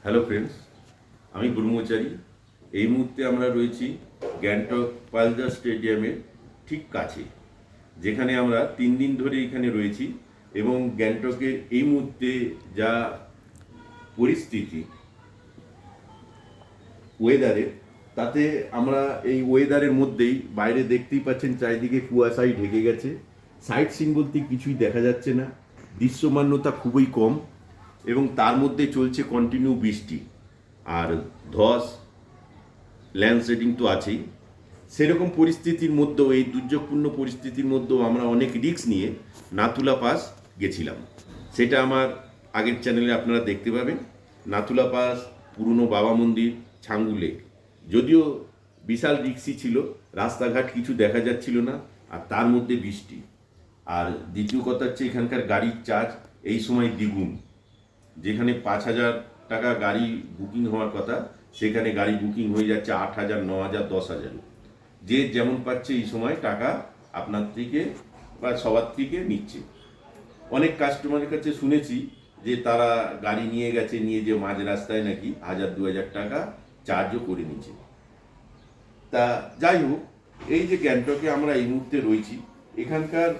Hello friends, আমি ব্রহ্মচারী। এই মুহূর্তে আমরা রয়েছি গ্যাংটক পালজার স্টেডিয়ামের ঠিক কাছে, যেখানে আমরা 3 দিন ধরে এখানে রয়েছি। এবং গ্যাংটকের এই মুহূর্তে যা পরিস্থিতি ওয়েদারের, তাতে আমরা এই ওয়েদারের মধ্যেই বাইরে দেখতেই পাচ্ছেন চারিদিকে কুয়াশায় ঢেকে গেছে। সাইট সিন বলতে কিছুই দেখা যাচ্ছে না, দৃশ্যমান্যতা খুবই কম, এবং তার মধ্যে চলছে কন্টিনিউ বৃষ্টি আর ধস, ল্যান্ডস্লাইডিং তো আছেই। সেরকম পরিস্থিতির মধ্যেও, এই দুর্যোগপূর্ণ পরিস্থিতির মধ্যেও আমরা অনেক রিস্ক নিয়ে নাথুলা পাস গেছিলাম। সেটা আমার আগের চ্যানেলে আপনারা দেখতে পাবেন। নাথুলা পাস, পুরনো বাবা মন্দির, ছাঙ্গু লেক। যদিও বিশাল রিক্সি ছিল, রাস্তাঘাট কিছু দেখা যাচ্ছিল না, আর তার মধ্যে বৃষ্টি। আর দ্বিতীয় কথা হচ্ছে এখানকার গাড়ির চার্জ এই সময় দ্বিগুণ। যেখানে 5,000 টাকা গাড়ি বুকিং হওয়ার কথা, সেখানে গাড়ি বুকিং হয়ে যাচ্ছে 8,000, 9,000, 10,000। যে যেমন পাচ্ছে এই সময় টাকা আপনার থেকে বা সবার থেকে নিচ্ছে। অনেক কাস্টমারের কাছে শুনেছি যে তারা গাড়ি নিয়ে গেছে, নিয়ে যে মাঝ রাস্তায় নাকি 1,000-2,000 টাকা চার্জও করে নিচ্ছে। তা যাই হোক, এই যে গ্যাংটকে আমরা এই মুহূর্তে রয়েছি, এখানকার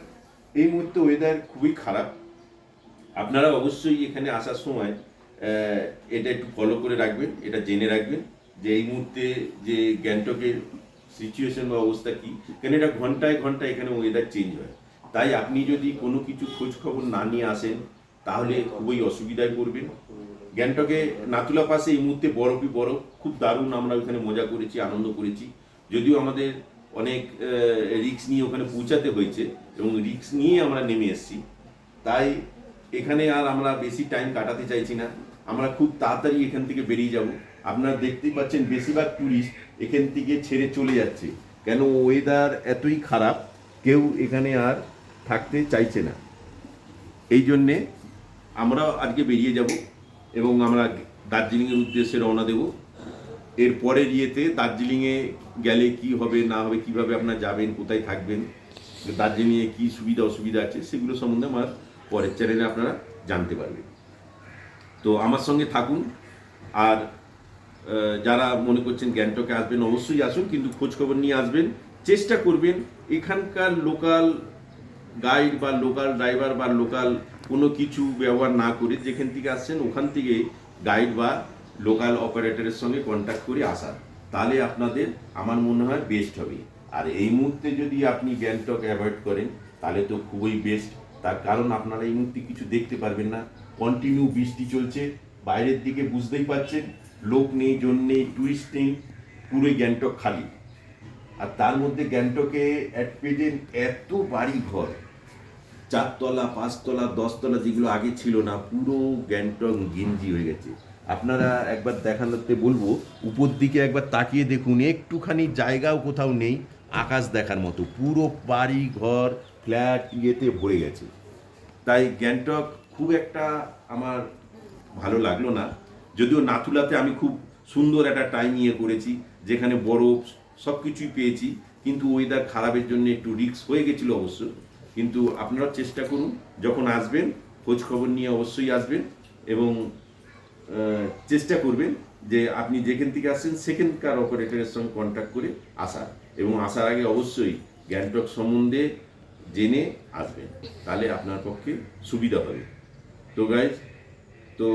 এই মুহূর্তে ওয়েদার খুবই খারাপ। আপনারা অবশ্যই এখানে আসার সময় এটা একটু ফলো করে রাখবেন, এটা জেনে রাখবেন যে এই মুহূর্তে যে গ্যাংটকের সিচুয়েশন বা অবস্থা কী। কেন এটা ঘন্টায় ঘন্টায় এখানে ওয়েদার চেঞ্জ হয়। তাই আপনি যদি কোনো কিছু খোঁজ খবর না নিয়ে আসেন, তাহলে খুবই অসুবিধায় পড়বেন। গ্যাংটকে নাথুলা পাশে এই মুহূর্তে বরফই বরফ, খুব দারুণ। আমরা ওখানে মজা করেছি, আনন্দ করেছি। যদিও আমাদের অনেক রিস্ক নিয়ে ওখানে পৌঁছাতে হয়েছে, এবং রিস্ক নিয়ে আমরা নেমে এসেছি। তাই এখানে আর আমরা বেশি টাইম কাটাতে চাইছি না। আমরা খুব তাড়াতাড়ি এখান থেকে বেরিয়ে যাব। আপনারা দেখতেই পাচ্ছেন বেশিরভাগ ট্যুরিস্ট এখান থেকে ছেড়ে চলে যাচ্ছে, কেন ওয়েদার এতই খারাপ, কেউ এখানে আর থাকতে চাইছে না। এই জন্যে আমরা আজকে বেরিয়ে যাব, এবং আমরা দার্জিলিংয়ের উদ্দেশ্যে রওনা দেব। এর পরের ইয়েতে দার্জিলিংয়ে গেলে কি হবে না হবে, কিভাবে আপনারা যাবেন, কোথায় থাকবেন, দার্জিলিংয়ে কী সুবিধা অসুবিধা আছে, সেগুলো সম্বন্ধে আমার পরের চ্যানেলে আপনারা জানতে পারবেন। তো আমার সঙ্গে থাকুন। আর যারা মনে করছেন গ্যাংটকে আসবেন, অবশ্যই আসুন, কিন্তু খোঁজখবর নিয়ে আসবেন। চেষ্টা করবেন এখানকার লোকাল গাইড বা লোকাল ড্রাইভার বা লোকাল কোনো কিছু ব্যবহার না করে, যেখান থেকে আসছেন ওখান থেকে গাইড বা লোকাল অপারেটরের সঙ্গে কন্ট্যাক্ট করে আসার। তাহলে আপনাদের আমার মনে হয় বেস্ট হবে। আর এই মুহূর্তে যদি আপনি গ্যাংটক অ্যাভয়েড করেন, তাহলে তো খুবই বেস্ট। তার কারণ আপনারা এই মুহূর্তে কিছু দেখতে পারবেন না, কন্টিনিউ বৃষ্টি চলছে। বাইরের দিকে বুঝতেই পারছেন, লোক নেই, জন নেই, টুরিস্ট নেই, পুরোই গ্যাংটক খালি। আর তার মধ্যে গ্যাংটকে অ্যাট প্রেজেন্ট এত বাড়ি ঘর, 4 তলা, 5 তলা, 10 তলা, যেগুলো আগে ছিল না, পুরো গ্যাংটক গেঞ্জি হয়ে গেছে। আপনারা একবার দেখানোতে বলবো, উপর দিকে একবার তাকিয়ে দেখুন, একটুখানি জায়গাও কোথাও নেই আকাশ দেখার মতো। পুরো বাড়ি ঘর, ফ্ল্যাট ইয়েতে ভরে গেছে। তাই গ্যাংটক খুব একটা আমার ভালো লাগলো না। যদিও নাথুলাতে আমি খুব সুন্দর একটা টাইম করেছি, যেখানে বরফ সব কিছুই পেয়েছি, কিন্তু ওয়েদার খারাপের জন্য একটু রিস্ক হয়ে গেছিলো অবশ্য। কিন্তু আপনারা চেষ্টা করুন, যখন আসবেন খোঁজ খবর নিয়ে অবশ্যই আসবেন, এবং চেষ্টা করবেন যে আপনি যেখান থেকে আসছেন সেখানকার অপারেটরের সঙ্গে কন্ট্যাক্ট করে আসার, এবং আসার আগে অবশ্যই গ্যাংটক সম্বন্ধে জেনে আসবেন, তাহলে আপনার পক্ষে সুবিধা হবে। তো গাইজ, তো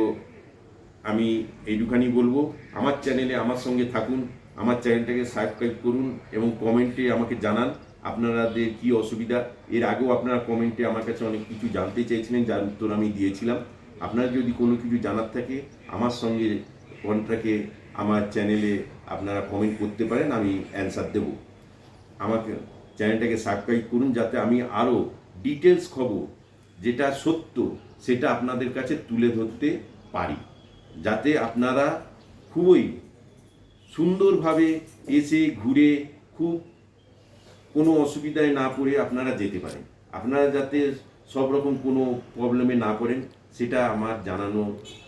আমি এইটুখানি বলবো, আমার চ্যানেলে আমার সঙ্গে থাকুন, আমার চ্যানেলটাকে সাবস্ক্রাইব করুন, এবং কমেন্টে আমাকে জানান আপনাদের কী অসুবিধা। এর আগেও আপনারা কমেন্টে আমার কাছে অনেক কিছু জানতে চেয়েছিলেন, যার উত্তর আমি দিয়েছিলাম। আপনার যদি কোনো কিছু জানার থাকে, আমার সঙ্গে কন্ট্যাক্টে আমার চ্যানেলে আপনারা কমেন্ট করতে পারেন, আমি অ্যান্সার দেব। আমাকে চ্যানেলটাকে সাবস্ক্রাইব করুন, যাতে আমি আরও ডিটেলস খবর, যেটা সত্য, সেটা আপনাদের কাছে তুলে ধরতে পারি, যাতে আপনারা খুবই সুন্দরভাবে এসে ঘুরে খুব কোনো অসুবিধায় না পড়ে আপনারা যেতে পারেন। আপনারা যাতে সব রকম কোনো প্রবলেমে না পড়েন, সেটা আমার জানানো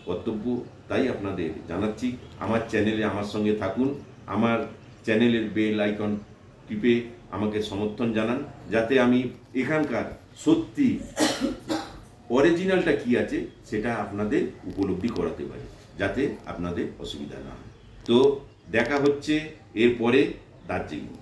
কর্তব্য, তাই আপনাদের জানাচ্ছি। আমার চ্যানেলে আমার সঙ্গে থাকুন, আমার চ্যানেলের বেল আইকন টিপে আমাকে সমর্থন জানান, যাতে আমি এখানকার সত্যি অরিজিনালটা কি আছে সেটা আপনাদের উপলব্ধি করাতে পারি, যাতে আপনাদের অসুবিধা না হয়। তো দেখা হচ্ছে এরপরে দার্জিলিং।